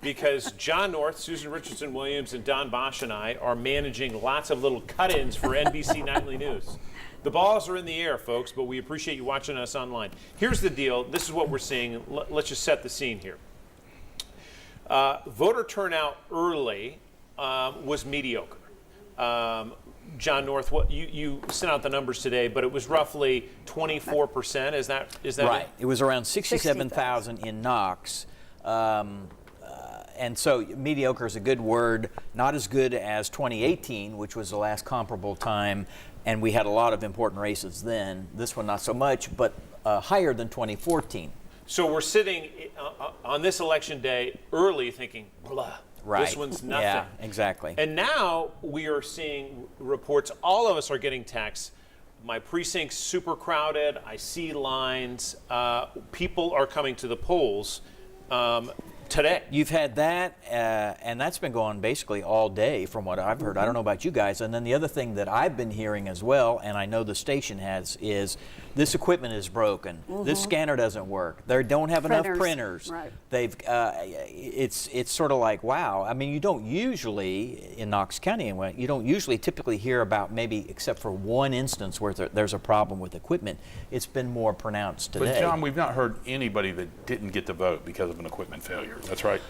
because John North, Susan Richardson Williams, and Don Bosch and I are managing lots of little cut-ins for NBC Nightly News. The balls are in the air, folks, but we appreciate you watching us online. Here's the deal. This is what we're seeing. Let's just set the scene here. Voter turnout early was mediocre. John North, what you sent out the numbers today, but it was roughly 24%. Is that right? It was around 67,000 in Knox, and so mediocre is a good word. Not as good as 2018, which was the last comparable time, and we had a lot of important races then. This one not so much, but higher than 2014. So we're sitting on this election day early, thinking, blah. Right. This one's nothing. Yeah, exactly. And now we are seeing reports, all of us are getting texts. My precinct's super crowded. I see lines. People are coming to the polls today. You've had that, and that's been going basically all day from what I've heard. I don't know about you guys. And then the other thing that I've been hearing as well, and I know the station has, is this equipment is broken. This scanner doesn't work. They don't have enough printers. Right. They've, it's sort of like, wow. I mean, you don't usually, in Knox County anyway, you don't usually typically hear about, maybe except for one instance where there's a problem with equipment. It's been more pronounced today. But John, we've not heard anybody that didn't get to vote because of an equipment failure. That's right.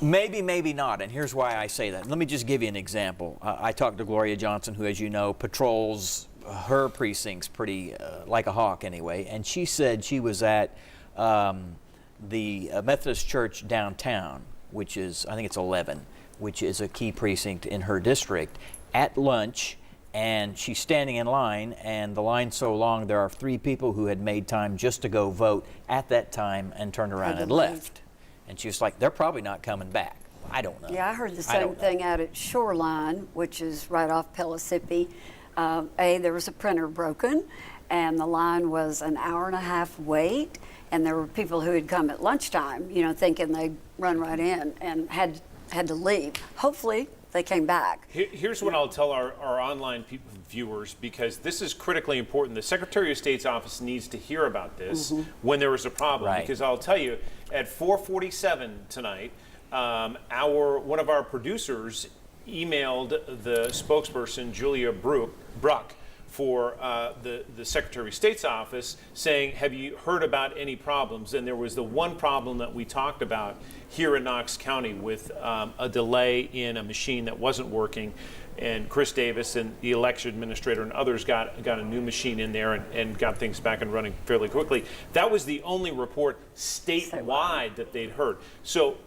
Maybe, maybe not, and here's why I say that. Let me just give you an example. I talked to Gloria Johnson, who, as you know, patrols her precincts pretty like a hawk anyway, and she said she was at the Methodist Church downtown, which is, I think it's 11, which is a key precinct in her district, at lunch, and she's standing in line, and the line's so long there are 3 people who had made time just to go vote at that time and turned around and left. And she was like, they're probably not coming back. I don't know. Yeah, I heard the same thing out at Shoreline, which is right off Pellissippi. There was a printer broken, and the line was an hour-and-a-half wait, and there were people who had come at lunchtime, you know, thinking they'd run right in and had to leave. Hopefully, they came back. Here's what I'll tell our online viewers, because this is critically important. The Secretary of State's office needs to hear about this when there is a problem. Right. Because I'll tell you, at 4:47 tonight, one of our producers emailed the spokesperson, Julia Bruck, for the Secretary of State's office, saying, have you heard about any problems? And there was the one problem that we talked about here in Knox County with a delay in a machine that wasn't working. And Chris Davis and the election administrator and others got a new machine in there and got things back and running fairly quickly. That was the only report statewide that they'd heard. So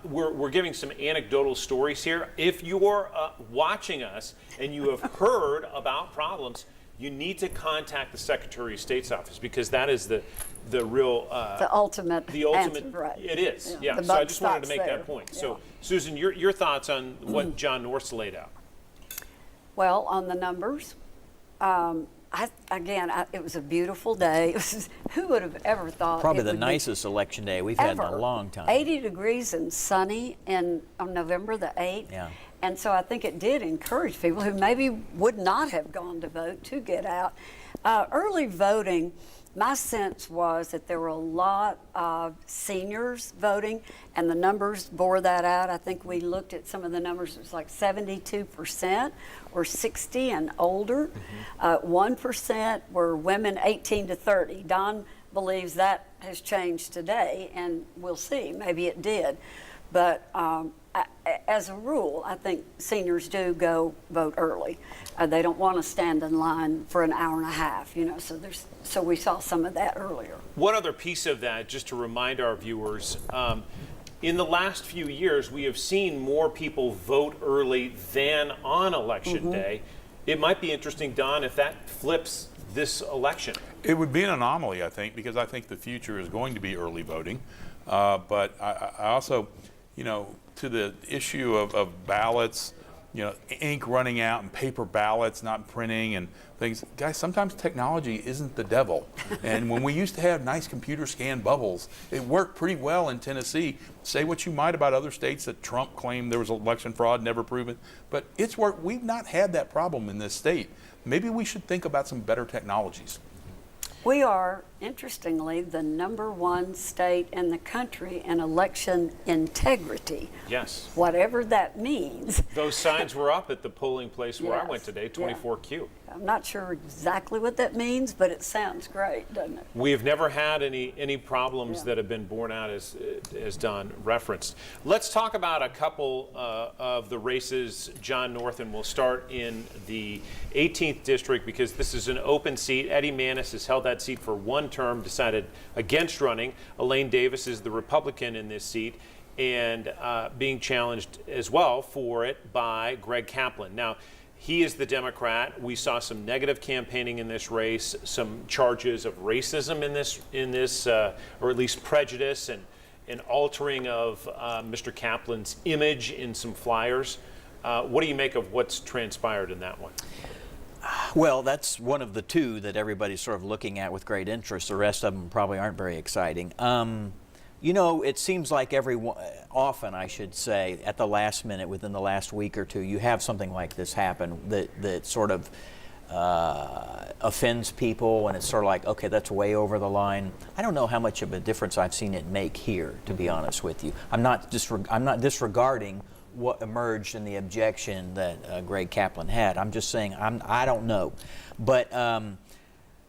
we're giving some anecdotal stories here. If you're watching us and you have heard about problems, you need to contact the Secretary of State's office, because that is the real the ultimate answer, right. It is, yeah. The So I just wanted to make there. that point. Yeah. So Susan, your thoughts on what John North's laid out? Well, on the numbers, it was a beautiful day. Who would have ever thought? Probably the nicest election day we've had in a long time. 80 degrees and sunny on November the 8th. Yeah. And so I think it did encourage people who maybe would not have gone to vote to get out. Early voting, my sense was that there were a lot of seniors voting, and the numbers bore that out. I think we looked at some of the numbers. It was like 72% were 60 and older. 1% were women 18 to 30. Don believes that has changed today, and we'll see. Maybe it did. But as a rule, I think seniors do go vote early. They don't want to stand in line for an hour and a half, you know, so we saw some of that earlier. One other piece of that, just to remind our viewers, in the last few years, we have seen more people vote early than on election day. It might be interesting, Don, if that flips this election. It would be an anomaly, I think, because I think the future is going to be early voting. But I also, you know, to the issue of ballots, you know, ink running out and paper ballots not printing and things. Guys, sometimes technology isn't the devil. And when we used to have nice computer scan bubbles, it worked pretty well in Tennessee. Say what you might about other states that Trump claimed there was election fraud, never proven. But it's worked. We've not had that problem in this state. Maybe we should think about some better technologies. We are interestingly, the #1 state in the country in election integrity. Yes. Whatever that means. Those signs were up at the polling place where I Yes. went today, Yeah. 24Q. I'm not sure exactly what that means, but it sounds great, doesn't it? We have never had any problems Yeah. that have been borne out as Don referenced. Let's talk about a couple of the races, John North, and we'll start in the 18th district because this is an open seat. Eddie Manis has held that seat for one term, decided against running. Elaine Davis is the Republican in this seat and being challenged as well for it by Greg Kaplan. Now, he is the Democrat. We saw some negative campaigning in this race, some charges of racism in this, or at least prejudice and an altering of Mr. Kaplan's image in some flyers. What do you make of what's transpired in that one? Well, that's one of the two that everybody's sort of looking at with great interest. The rest of them probably aren't very exciting. You know, it seems like often, I should say, at the last minute, within the last week or two, you have something like this happen that sort of offends people, and it's sort of like, okay, that's way over the line. I don't know how much of a difference I've seen it make here, to be honest with you. I'm not disregarding what emerged in the objection that Greg Kaplan had. I'm just saying I don't know, but.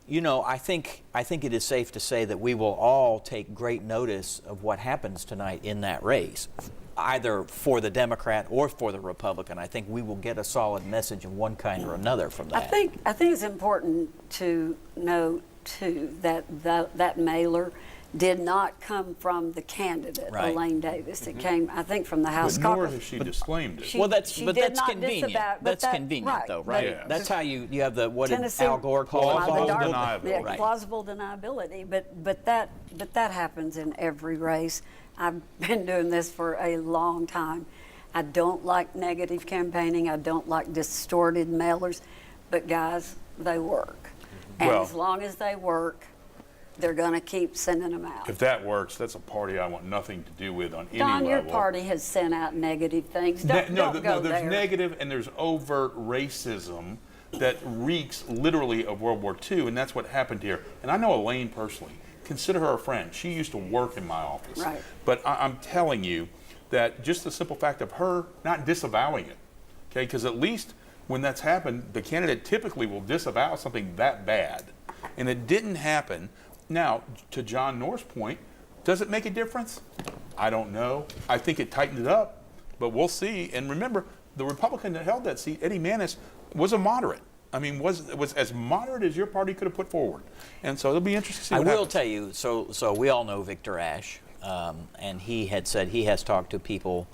You know, I think it is safe to say that we will all take great notice of what happens tonight in that race, either for the Democrat or for the Republican. I think we will get a solid message of one kind or another from that. I think it's important to note too that that mailer did not come from the candidate, Right. Elaine Davis. It came, I think, from the House But nor caucus. has she disclaimed it. Well, that's She but did that's not convenient. disavow- but That's that- convenient, right, though, but right? Yeah. That's how you have the what did Tennessee- Al Gore call it? Plausible the deniability. Yeah, Right. plausible deniability. But that happens in every race. I've been doing this for a long time. I don't like negative campaigning. I don't like distorted mailers. But guys, they work. And Well- as long as they work, they're going to keep sending them out. If that works, that's a party I want nothing to do with on any Don, your level. party has sent out negative things. Don't go there's there. negative and there's overt racism that reeks literally of World War II, and that's what happened here. And I know Elaine personally. Consider her a friend. She used to work in my office. Right. But I'm telling you that just the simple fact of her not disavowing it, okay, because at least when that's happened, the candidate typically will disavow something that bad. And it didn't happen. Now, to John North's point, does it make a difference? I don't know. I think it tightened it up, but we'll see. And remember, the Republican that held that seat, Eddie Manis, was a moderate. I mean, was as moderate as your party could have put forward. And so it'll be interesting to see I what will happens. tell you, so we all know Victor Ashe, and he had said he has talked to people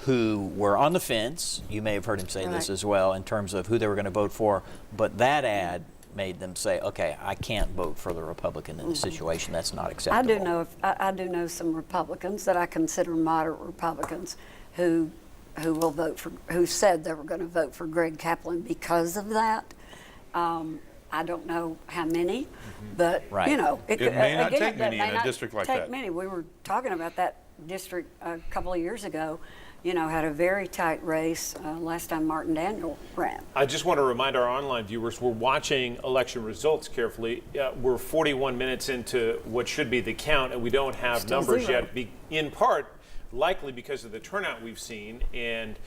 who were on the fence. You may have heard him say this Right. as well, in terms of who they were going to vote for, but that ad made them say, okay, I can't vote for the Republican in this situation. That's not I acceptable. I do know some Republicans that I consider moderate Republicans who will vote for, who said they were going to vote for Greg Kaplan because of that. I don't know how many, but Right. you know, It may not again, take that many may in a not district like take that. many. We were talking about that district a couple of years ago. You know, had a very tight race last time Martin Daniel ran. I just want to remind our online viewers, we're watching election results carefully. We're 41 minutes into what should be the count, and we don't have Still numbers zero. yet, in part likely because of the turnout we've seen. And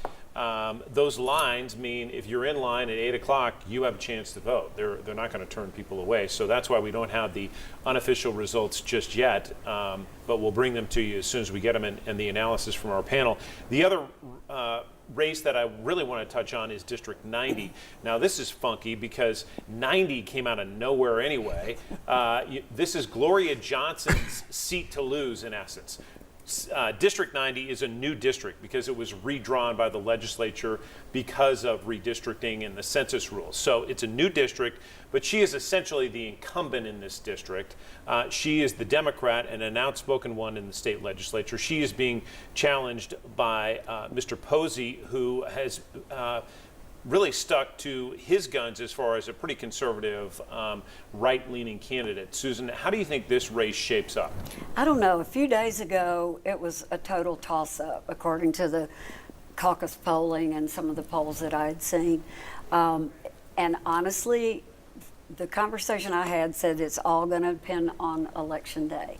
those lines mean if you're in line at 8 o'clock, you have a chance to vote. They're not going to turn people away. So that's why we don't have the unofficial results just yet, but we'll bring them to you as soon as we get them and the analysis from our panel. The other race that I really want to touch on is District 90. Now, this is funky because 90 came out of nowhere anyway. This is Gloria Johnson's seat to lose, in essence. District 90 is a new district because it was redrawn by the legislature because of redistricting and the census rules. So it's a new district, but she is essentially the incumbent in this district. She is the Democrat and an outspoken one in the state legislature. She is being challenged by Mr. Posey, who has really stuck to his guns as far as a pretty conservative, right-leaning candidate. Susan, how do you think this race shapes up? I don't know. A few days ago, it was a total toss-up, according to the caucus polling and some of the polls that I had seen. And honestly, the conversation I had said it's all going to depend on Election Day.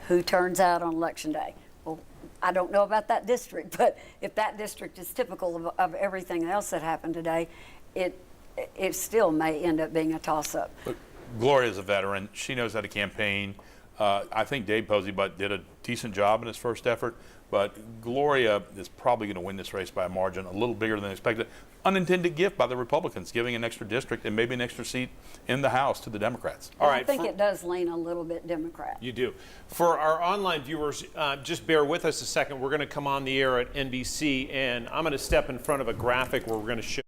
Who turns out on Election Day? Well, I don't know about that district, but if that district is typical of everything else that happened today, it still may end up being a toss-up. But Gloria's a veteran. She knows how to campaign. I think Dave Poseybutt did a decent job in his first effort, but Gloria is probably going to win this race by a margin a little bigger than expected. Unintended gift by the Republicans, giving an extra district and maybe an extra seat in the House to the Democrats. All right. I think it does lean a little bit Democrat. You do. For our online viewers, just bear with us a second. We're going to come on the air at NBC, and I'm going to step in front of a graphic where we're going to show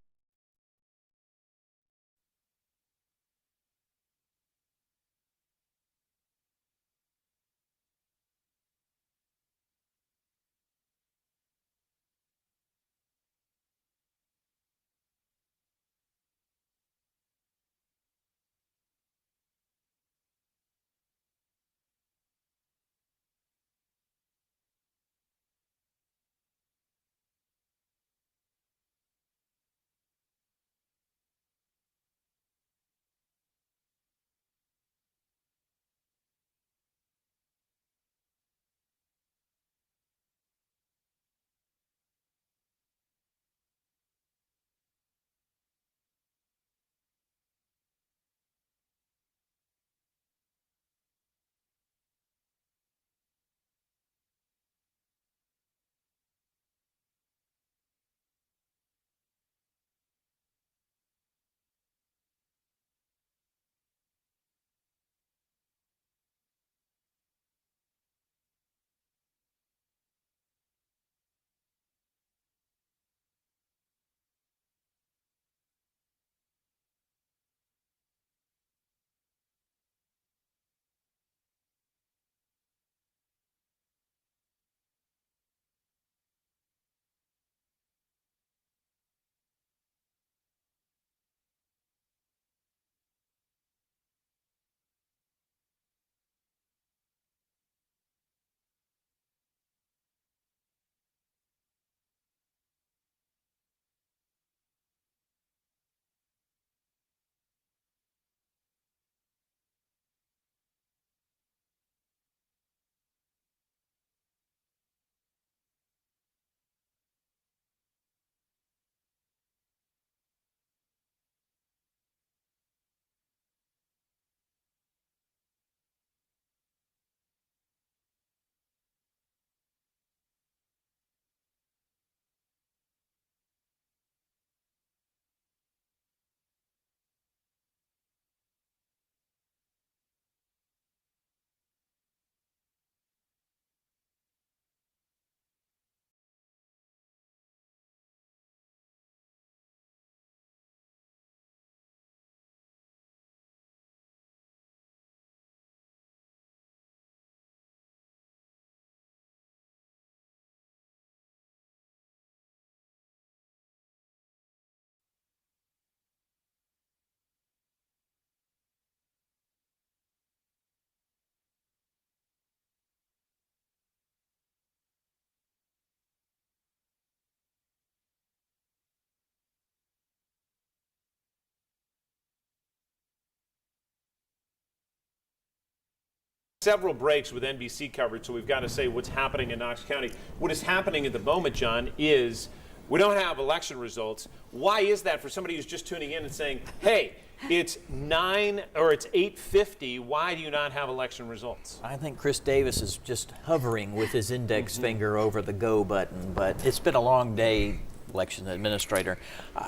several breaks with NBC coverage, so we've got to say what's happening in Knox County. What is happening at the moment, John, is we don't have election results. Why is that for somebody who's just tuning in and saying, hey, it's 8:50, why do you not have election results? I think Chris Davis is just hovering with his index finger over the go button, but it's been a long day, election administrator.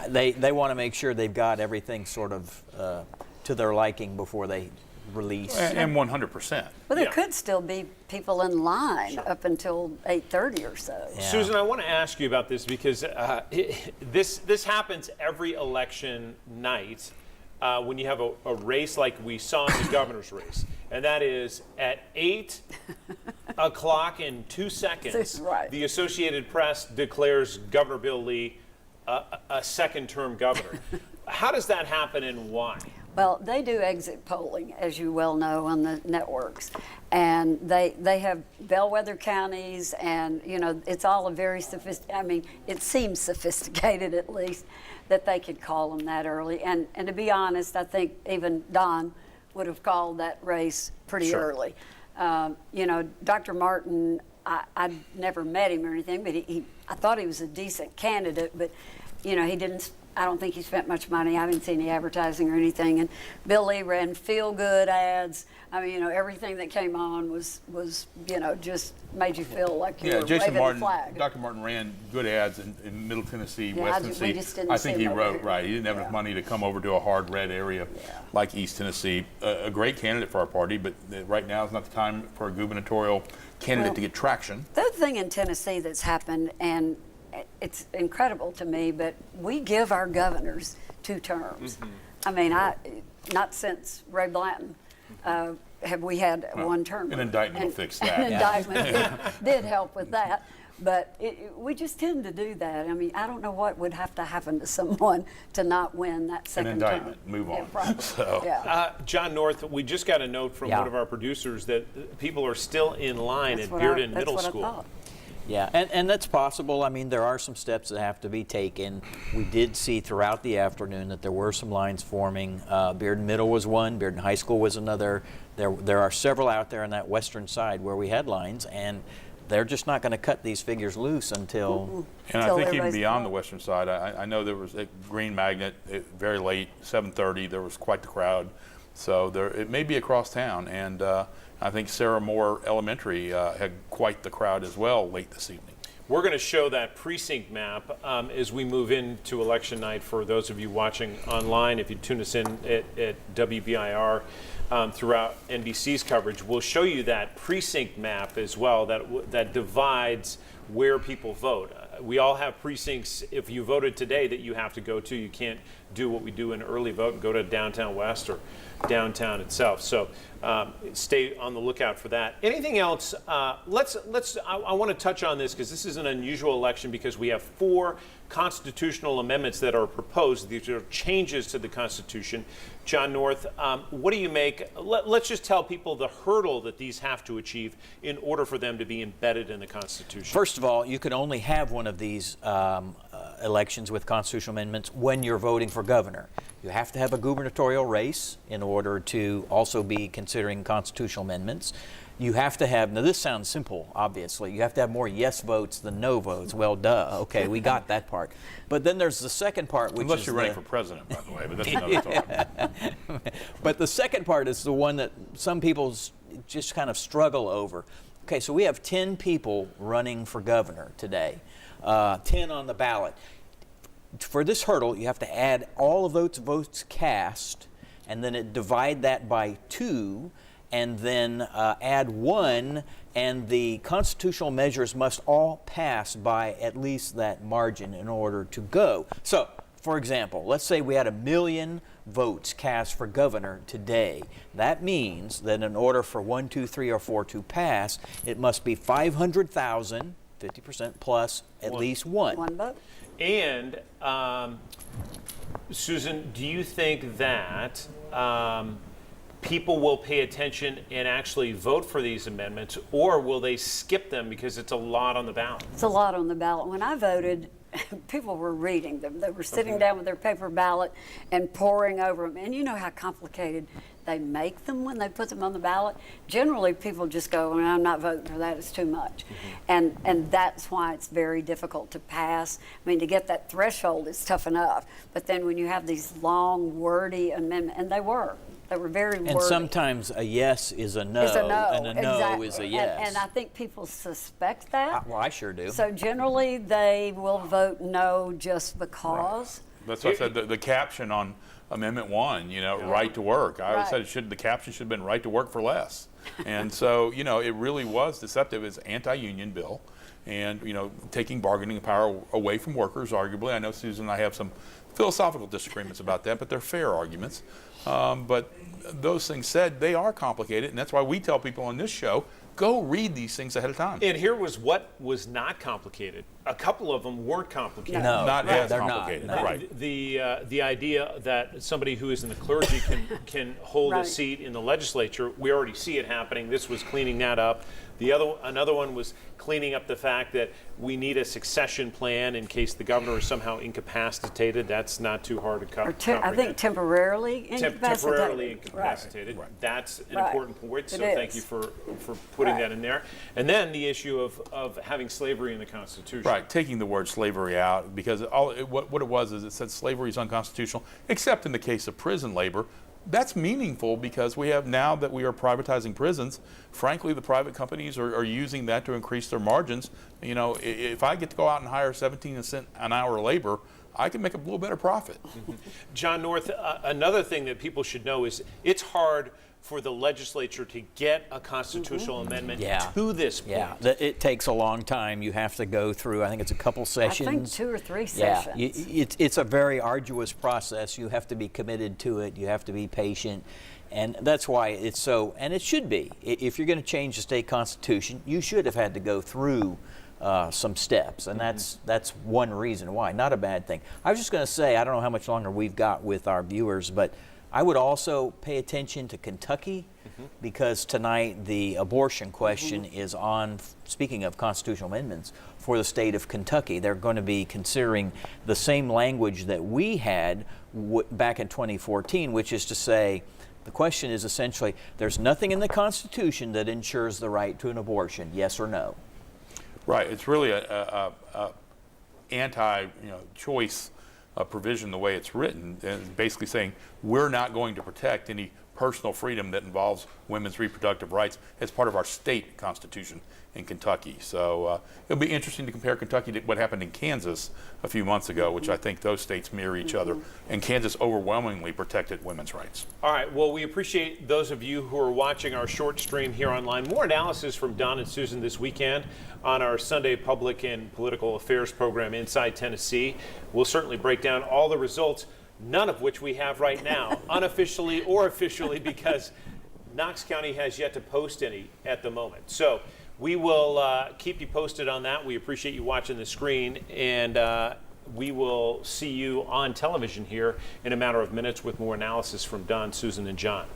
They want to make sure they've got everything sort of to their liking before they release. And 100%. Well, there could still be people in line up until 8:30 or so. Yeah. Susan, I want to ask you about this because this happens every election night when you have a race like we saw in the governor's race. And that is at 8 o'clock in 2 seconds, Right. the Associated Press declares Governor Bill Lee a second-term governor. How does that happen and why? Well, they do exit polling, as you well know, on the networks, and they have bellwether counties, and it's all a very sophisticated. I mean, it seems sophisticated at least that they could call them that early. And to be honest, I think even Don would have called that race pretty Sure. early. Dr. Martin, I never met him or anything, but I thought he was a decent candidate, but he didn't. I don't think he spent much money. I haven't seen any advertising or anything. And Bill Lee ran feel-good ads. I mean, everything that came on was just made you feel like you were Jason waving Martin, a flag. Dr. Martin ran good ads in Middle Tennessee, Yeah, West we Tennessee. just didn't I see think he him over wrote here. right. He didn't have enough money to come over to a hard red area like East Tennessee. A great candidate for our party, but right now is not the time for a gubernatorial candidate to get traction. The other thing in Tennessee that's happened, and it's incredible to me, but we give our governors 2 terms. I mean, not since Ray Blanton have we had 1 term. An indictment will fix that. An indictment did help with that. But we just tend to do that. I mean, I don't know what would have to happen to someone to not win that An second indictment. term. Move on. Yeah, probably. So. Yeah. John North, we just got a note from Yeah. one of our producers that people are still in line That's at what Bearden that's Middle what School. I thought. Yeah, and that's possible. I mean, there are some steps that have to be taken. We did see throughout the afternoon that there were some lines forming. Bearden Middle was one, Bearden High School was another. There are several out there on that western side where we had lines, and they're just not going to cut these figures loose until... And I Until think even everybody's beyond the gone. western side, I know there was a Green Magnet very late, 7:30. There was quite the crowd, so it may be across town. And I think Sarah Moore Elementary had quite the crowd as well late this evening. We're going to show that precinct map as we move into election night for those of you watching online. If you tune us in at WBIR throughout NBC's coverage, we'll show you that precinct map as well that divides where people vote. We all have precincts, if you voted today, that you have to go to. You can't do what we do in early vote and go to downtown West or downtown itself. So stay on the lookout for that. Anything else? I want to touch on this because this is an unusual election because we have 4 constitutional amendments that are proposed. These are changes to the Constitution. John North, what do you make? Let's just tell people the hurdle that these have to achieve in order for them to be embedded in the Constitution. First of all, you can only have one of these elections with constitutional amendments when you're voting for governor. You have to have a gubernatorial race in order to also be considering constitutional amendments. You have to have, now this sounds simple, obviously, you have to have more yes votes than no votes. Well, duh, okay, we got that part. But then there's the second part, which Unless is you're running for president, by the way, but that's another talk. But the second part is the one that some people just kind of struggle over. Okay, so we have 10 people running for governor today, 10 on the ballot. For this hurdle, you have to add all of those votes cast, and then divide that by 2, and then add 1, and the constitutional measures must all pass by at least that margin in order to go. So, for example, let's say we had 1 million votes cast for governor today. That means that in order for 1, 2, 3, or 4 to pass, it must be 500,000, 50% plus at least 1. 1 vote. And Susan, do you think that people will pay attention and actually vote for these amendments, or will they skip them because it's a lot on the ballot? It's a lot on the ballot. When I voted, people were reading them. They were sitting down with their paper ballot and poring over them. And you know how complicated they make them when they put them on the ballot. Generally, people just go, well, I'm not voting for that, it's too much. And that's why it's very difficult to pass. I mean, to get that threshold is tough enough. But then when you have these long, wordy amendments, and they were very wordy. And sometimes a yes is a no, It's a no, and a no exactly. is a yes. And I think people suspect that. Well, I sure do. So generally, they will vote no just because. That's what I said. The caption on Amendment 1, right to work. I always Right. said the caption should have been right to work for less. And so, it really was deceptive. It's an anti-union bill and, taking bargaining power away from workers, arguably. I know Susan and I have some philosophical disagreements about that, but they're fair arguments. But those things said, they are complicated, and that's why we tell people on this show, go read these things ahead of time. And here was what was not complicated. a couple of them weren't complicated. No, Not right, as they're not, complicated, no. right? The idea that somebody who is in the clergy can hold a Right. seat in the legislature, we already see it happening. This was cleaning that up. Another one was cleaning up the fact that we need a succession plan in case the governor is somehow incapacitated. That's not too hard to Or I comprehend. think temporarily incapacitated. Temporarily incapacitated. Right. That's an Right. important point. So It thank is. you for putting Right. that in there. And then the issue of having slavery in the Constitution. Right, taking the word slavery out, because what it was is it said slavery is unconstitutional, except in the case of prison labor. That's meaningful because we have, now that we are privatizing prisons, frankly, the private companies are using that to increase their margins. You know, if I get to go out and hire 17 cents an hour labor, I can make a little better profit. John North, another thing that people should know is it's hard for the legislature to get a constitutional amendment Yeah. to this point. Yeah, it takes a long time. You have to go through, I think it's a couple I sessions. think 2 or 3 Yeah, sessions. it's a very arduous process. You have to be committed to it. You have to be patient. And that's why it's so, and it should be. If you're going to change the state constitution, you should have had to go through some steps. And that's one reason why. Not a bad thing. I was just going to say, I don't know how much longer we've got with our viewers, but I would also pay attention to Kentucky, because tonight the abortion question is on, speaking of constitutional amendments, for the state of Kentucky. They're going to be considering the same language that we had back in 2014, which is to say, the question is essentially, there's nothing in the Constitution that ensures the right to an abortion, yes or no? Right, it's really a anti-choice provision the way it's written, and basically saying we're not going to protect any personal freedom that involves women's reproductive rights as part of our state constitution in Kentucky. So it'll be interesting to compare Kentucky to what happened in Kansas a few months ago, which I think those states mirror each other, and Kansas overwhelmingly protected women's rights. All right. Well, we appreciate those of you who are watching our short stream here online. More analysis from Don and Susan this weekend on our Sunday Public and Political Affairs program, Inside Tennessee. We'll certainly break down all the results, none of which we have right now, unofficially or officially, because Knox County has yet to post any at the moment. So we will keep you posted on that. We appreciate you watching the screen, and we will see you on television here in a matter of minutes with more analysis from Don, Susan, and John.